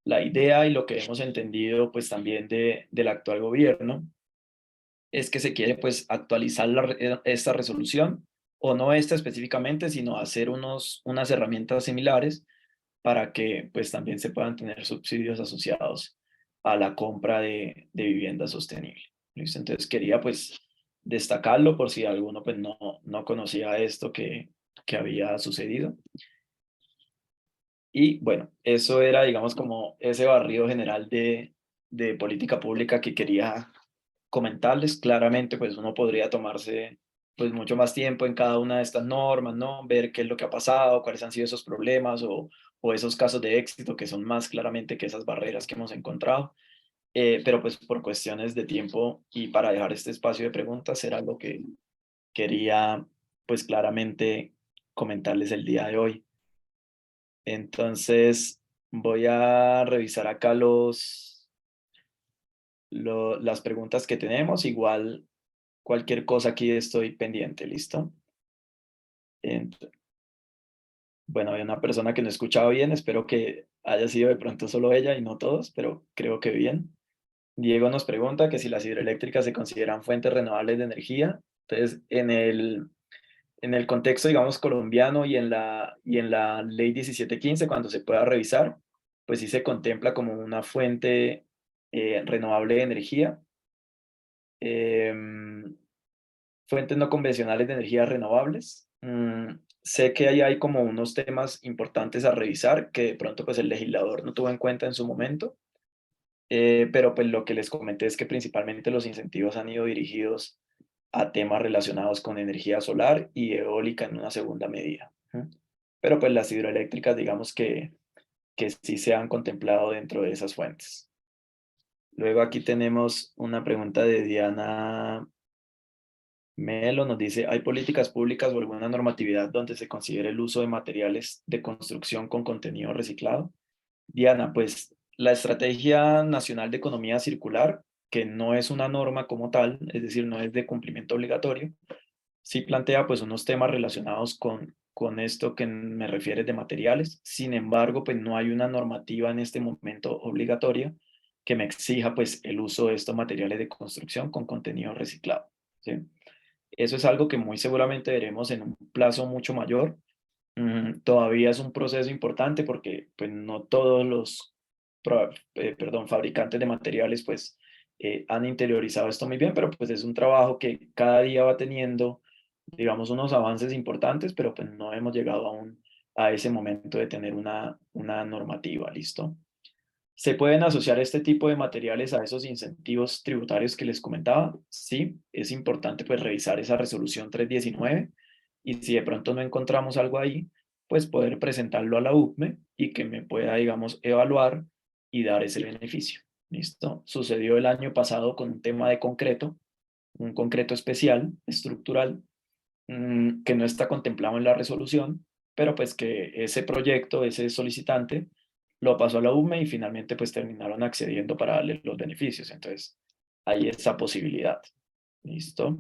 La idea y lo que hemos entendido pues también del actual gobierno es que se quiere pues actualizar esta resolución, o no esta específicamente, sino hacer unas herramientas similares para que pues también se puedan tener subsidios asociados a la compra de vivienda sostenible. ¿Listo? Entonces quería pues destacarlo por si alguno pues no conocía esto que había sucedido. Y bueno, eso era digamos como ese barrido general de política pública que quería comentarles. Claramente pues uno podría tomarse pues mucho más tiempo en cada una de estas normas, ¿no? Ver qué es lo que ha pasado, cuáles han sido esos problemas o esos casos de éxito que son más claramente que esas barreras que hemos encontrado. Pero pues por cuestiones de tiempo y para dejar este espacio de preguntas era lo que quería pues claramente comentarles el día de hoy. Entonces voy a revisar acá las preguntas que tenemos. Igual cualquier cosa aquí estoy pendiente, ¿listo? Ent- bueno, hay una persona que no escuchaba bien, espero que haya sido de pronto solo ella y no todos, pero creo que bien. Diego nos pregunta que si las hidroeléctricas se consideran fuentes renovables de energía. Entonces, en el contexto, digamos, colombiano y en la ley 1715, cuando se pueda revisar, pues sí se contempla como una fuente renovable de energía. Em, Fuentes no convencionales de energías renovables. Sé que ahí hay como unos temas importantes a revisar que de pronto pues el legislador no tuvo en cuenta en su momento, pero pues lo que les comenté es que principalmente los incentivos han ido dirigidos a temas relacionados con energía solar y eólica en una segunda medida. Pero pues las hidroeléctricas digamos que sí se han contemplado dentro de esas fuentes. Luego aquí tenemos una pregunta de Diana Melo, nos dice, ¿hay políticas públicas o alguna normatividad donde se considere el uso de materiales de construcción con contenido reciclado? Diana, pues la Estrategia Nacional de Economía Circular, que no es una norma como tal, es decir, no es de cumplimiento obligatorio, sí plantea pues unos temas relacionados con esto que me refieres de materiales. Sin embargo, pues no hay una normativa en este momento obligatoria que me exija pues el uso de estos materiales de construcción con contenido reciclado, ¿sí? Eso es algo que muy seguramente veremos en un plazo mucho mayor. Todavía es un proceso importante porque pues, no todos los fabricantes de materiales pues, han interiorizado esto muy bien, pero pues es un trabajo que cada día va teniendo, digamos, unos avances importantes, pero pues no hemos llegado aún a ese momento de tener una normativa, ¿listo? ¿Se pueden asociar este tipo de materiales a esos incentivos tributarios que les comentaba? Sí, es importante pues revisar esa resolución 319 y si de pronto no encontramos algo ahí, pues poder presentarlo a la UCME y que me pueda, digamos, evaluar y dar ese beneficio. ¿Listo? Sucedió el año pasado con un tema de concreto, un concreto especial, estructural, que no está contemplado en la resolución, pero pues que ese proyecto, ese solicitante, lo pasó a la UME y finalmente pues terminaron accediendo para darle los beneficios. Entonces, hay esa posibilidad. ¿Listo?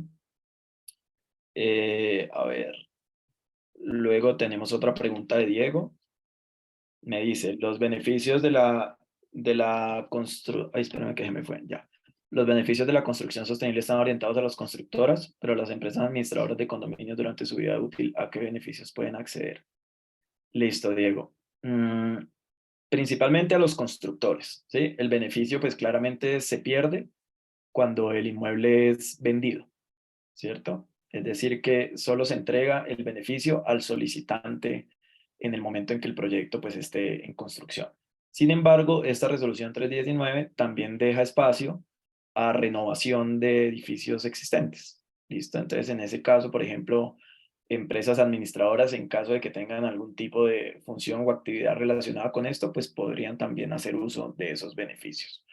A ver, luego tenemos otra pregunta de Diego. Me dice, los beneficios de la construcción, ay, espérame que se me fue, ya. Los beneficios de la construcción sostenible están orientados a las constructoras, pero las empresas administradoras de condominios durante su vida útil, ¿a qué beneficios pueden acceder? Listo, Diego. Principalmente a los constructores, ¿sí? El beneficio pues claramente se pierde cuando el inmueble es vendido, ¿cierto? Es decir, que solo se entrega el beneficio al solicitante en el momento en que el proyecto pues esté en construcción. Sin embargo, esta resolución 319 también deja espacio a renovación de edificios existentes. ¿Listo? Entonces, en ese caso, por ejemplo, empresas administradoras, en caso de que tengan algún tipo de función o actividad relacionada con esto, pues podrían también hacer uso de esos beneficios.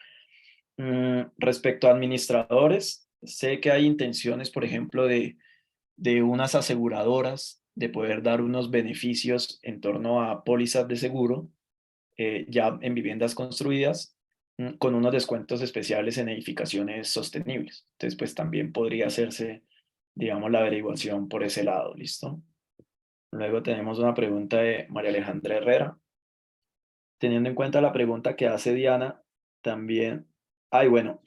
Respecto a administradores, sé que hay intenciones, por ejemplo, de unas aseguradoras de poder dar unos beneficios en torno a pólizas de seguro ya en viviendas construidas con unos descuentos especiales en edificaciones sostenibles. Entonces, pues también podría hacerse, digamos, la averiguación por ese lado, ¿listo? Luego tenemos una pregunta de María Alejandra Herrera. Teniendo en cuenta la pregunta que hace Diana, también, ay, bueno,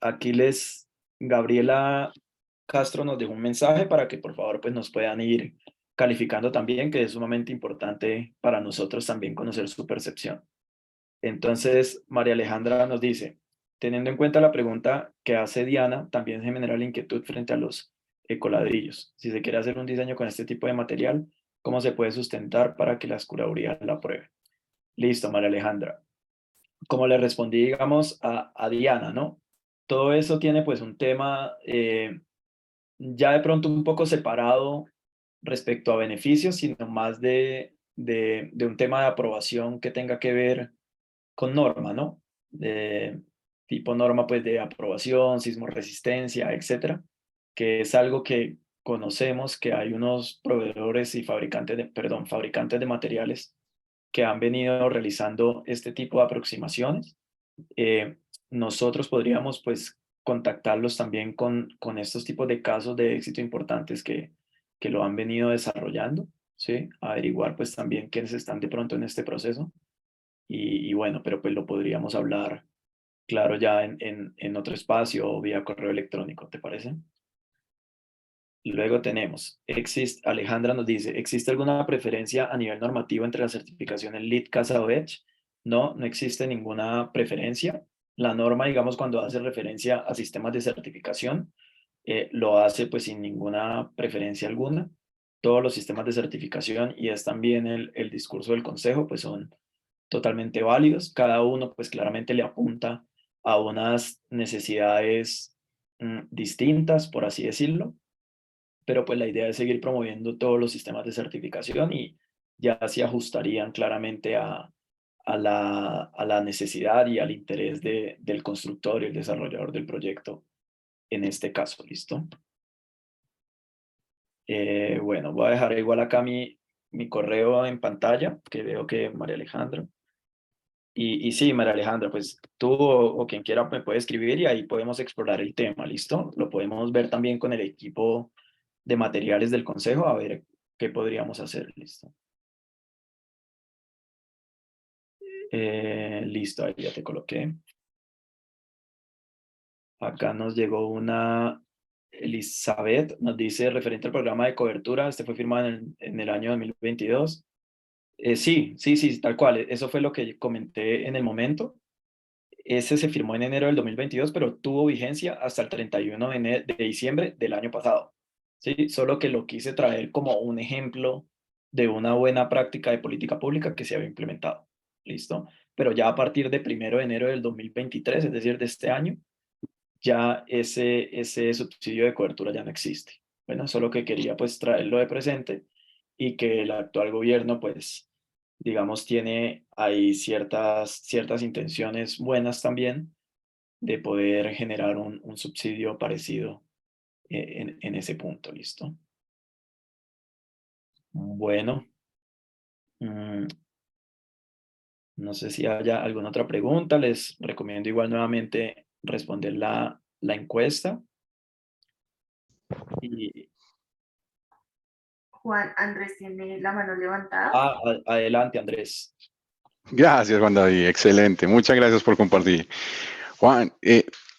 aquí les, Gabriela Castro nos dejó un mensaje para que por favor pues nos puedan ir calificando también, que es sumamente importante para nosotros también conocer su percepción. Entonces, María Alejandra nos dice, teniendo en cuenta la pregunta que hace Diana, también se genera la inquietud frente a los ecoladrillos. Si se quiere hacer un diseño con este tipo de material, ¿cómo se puede sustentar para que las curadurías la aprueben? Listo, María Alejandra. Como le respondí, digamos, a Diana, ¿no? Todo eso tiene pues un tema ya de pronto un poco separado respecto a beneficios, sino más de un tema de aprobación que tenga que ver con norma, ¿no? De tipo norma pues de aprobación, sismorresistencia, etcétera, que es algo que conocemos que hay unos proveedores y fabricantes de, perdón, fabricantes de materiales que han venido realizando este tipo de aproximaciones. nosotros podríamos pues contactarlos también con estos tipos de casos de éxito importantes que lo han venido desarrollando, ¿sí? Averiguar pues también quiénes están de pronto en este proceso y bueno, pero pues lo podríamos hablar, claro, ya en otro espacio o vía correo electrónico, ¿te parece? Luego tenemos, Alejandra nos dice, ¿existe alguna preferencia a nivel normativo entre la certificación en LEED, CASA o EDGE? No, no existe ninguna preferencia. La norma, digamos, cuando hace referencia a sistemas de certificación, lo hace pues sin ninguna preferencia alguna. Todos los sistemas de certificación y es también el discurso del consejo, pues son totalmente válidos. Cada uno pues claramente le apunta a unas necesidades distintas, por así decirlo, pero pues la idea es seguir promoviendo todos los sistemas de certificación y ya se ajustarían claramente a la necesidad y al interés del constructor y el desarrollador del proyecto en este caso, ¿listo? Bueno, voy a dejar igual acá mi correo en pantalla, que veo que María Alejandra. Y sí, María Alejandra, pues tú o quien quiera me puede escribir y ahí podemos explorar el tema, ¿listo? Lo podemos ver también con el equipo de materiales del consejo, a ver qué podríamos hacer, ¿listo? Listo, ahí ya te coloqué. Acá nos llegó una Elizabeth, nos dice referente al programa de cobertura, este fue firmado en el año 2022. Sí, sí, sí, tal cual, eso fue lo que comenté en el momento. Ese se firmó en enero del 2022, pero tuvo vigencia hasta el 31 de diciembre del año pasado. Sí, solo que lo quise traer como un ejemplo de una buena práctica de política pública que se había implementado. ¿Listo? Pero ya a partir de 1 de enero del 2023, es decir, de este año, ya ese subsidio de cobertura ya no existe. Bueno, solo que quería pues traerlo de presente y que el actual gobierno pues digamos tiene ahí ciertas intenciones buenas también de poder generar un subsidio parecido en ese punto, ¿listo? Bueno, mm, no sé si haya alguna otra pregunta, les recomiendo igual nuevamente responder la encuesta y, Juan Andrés tiene la mano levantada. adelante, Andrés. Gracias, Juan David. Excelente. Muchas gracias por compartir. Juan,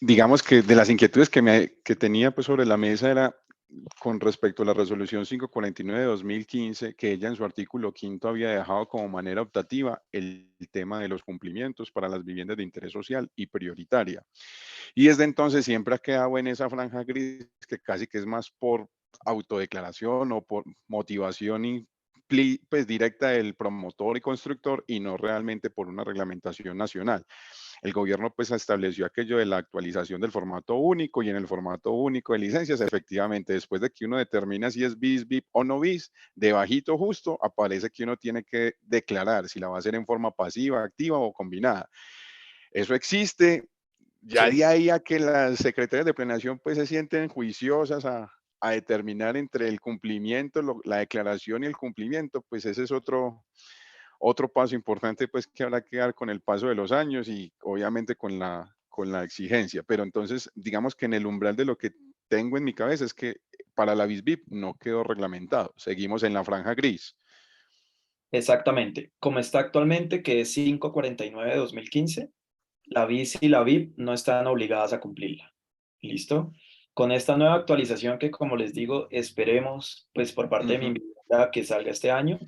digamos que de las inquietudes que tenía pues, sobre la mesa era con respecto a la resolución 549 de 2015, que ella en su artículo quinto había dejado como manera optativa el tema de los cumplimientos para las viviendas de interés social y prioritaria. Y desde entonces siempre ha quedado en esa franja gris que casi que es más por autodeclaración o por motivación y pues directa del promotor y constructor y no realmente por una reglamentación nacional. El gobierno pues estableció aquello de la actualización del formato único y en el formato único de licencias, efectivamente, después de que uno determina si es BIS, BIP o no BIS, debajito justo aparece que uno tiene que declarar si la va a hacer en forma pasiva, activa o combinada. Eso existe, ya Sí. de ahí a que las secretarias de planeación pues se sienten juiciosas a determinar entre el cumplimiento, la declaración y el cumplimiento, pues ese es otro paso importante pues que habrá que dar con el paso de los años y obviamente con la exigencia. Pero entonces, digamos que en el umbral de lo que tengo en mi cabeza es que para la BISBIP no quedó reglamentado, seguimos en la franja gris. Exactamente. Como está actualmente, que es 549 de 2015, la BIS y la VIP no están obligadas a cumplirla. ¿Listo? Con esta nueva actualización que, como les digo, esperemos, pues por parte de mi Ujú. invitada que salga este año,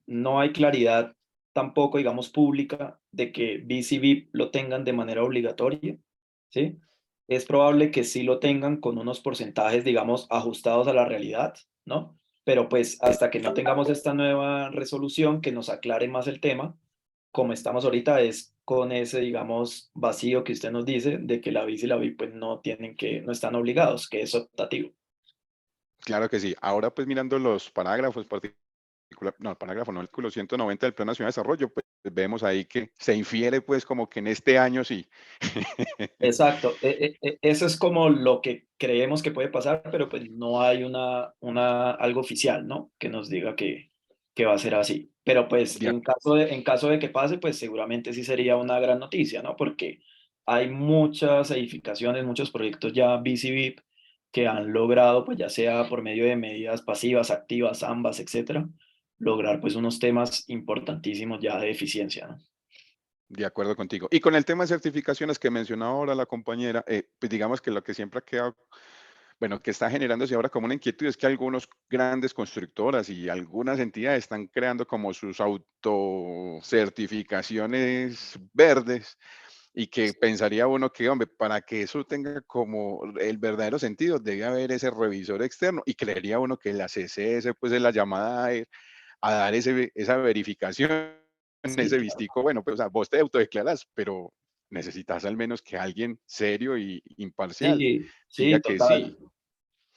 no hay claridad tampoco, digamos, pública de que BIS y VIP lo tengan de manera obligatoria, ¿sí? Es probable que sí lo tengan con unos porcentajes, digamos, ajustados a la realidad, ¿no? Pero pues hasta que no tengamos esta nueva resolución que nos aclare más el tema, como estamos ahorita, es con ese, digamos, vacío que usted nos dice de que la BIS y la BIP pues no están obligados, que es optativo. Claro que sí. Ahora pues mirando los parágrafos, no, el parágrafo no, el artículo 190 del Plan Nacional de Desarrollo, pues vemos ahí que se infiere pues como que en este año sí. Exacto, eso es como lo que creemos que puede pasar, pero pues no hay algo oficial, ¿no? Que nos diga que va a ser así. Pero pues De en caso de que pase, pues seguramente sí sería una gran noticia, ¿no? Porque hay muchas edificaciones, muchos proyectos ya BCVIP que han logrado, pues ya sea por medio de medidas pasivas, activas, ambas, etcétera, lograr pues unos temas importantísimos ya de eficiencia, ¿no? De acuerdo contigo. Y con el tema de certificaciones que mencionaba ahora la compañera, pues digamos que lo que siempre ha quedado, bueno, que está generándose ahora como una inquietud es que algunos grandes constructoras y algunas entidades están creando como sus autocertificaciones verdes y que pensaría uno que, hombre, para que eso tenga como el verdadero sentido, debe haber ese revisor externo y creería uno que la CSS, pues es la llamada a dar esa verificación, Sí, ese claro. vistico, bueno, pues, o sea, vos te autodeclaras, pero necesitas al menos que alguien serio y imparcial Sí, diga sí, que total. sí.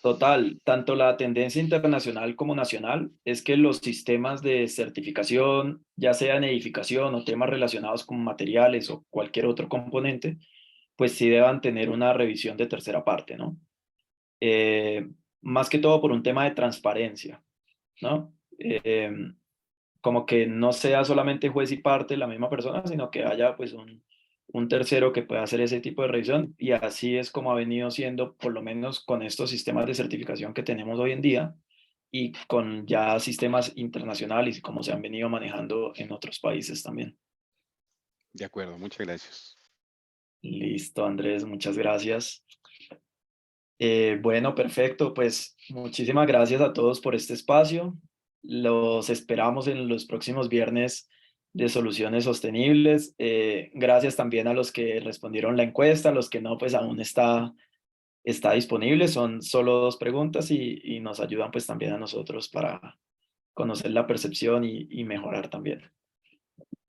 Total, tanto la tendencia internacional como nacional es que los sistemas de certificación, ya sea en edificación o temas relacionados con materiales o cualquier otro componente, pues sí deban tener una revisión de tercera parte, ¿no? Eh, Más que todo por un tema de transparencia, ¿no? Como que no sea solamente juez y parte la misma persona, sino que haya pues un tercero que pueda hacer ese tipo de revisión y así es como ha venido siendo, por lo menos con estos sistemas de certificación que tenemos hoy en día y con ya sistemas internacionales y cómo se han venido manejando en otros países también. De acuerdo, muchas gracias. Listo, Andrés, muchas gracias. Bueno, perfecto. Pues muchísimas gracias a todos por este espacio. Los esperamos en los próximos viernes de soluciones sostenibles. Gracias también a los que respondieron la encuesta, a los que no, pues aún está disponible. Son solo 2 preguntas y nos ayudan pues también a nosotros para conocer la percepción y mejorar también.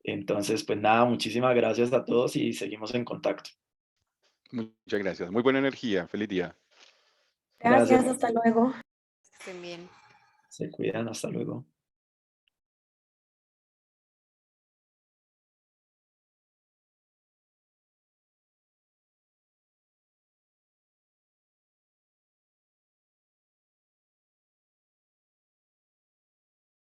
Entonces, pues nada, muchísimas gracias a todos y seguimos en contacto. Muchas gracias. Muy buena energía. Feliz día. Gracias, Gracias, hasta luego. Que estén bien. se cuidan, hasta luego.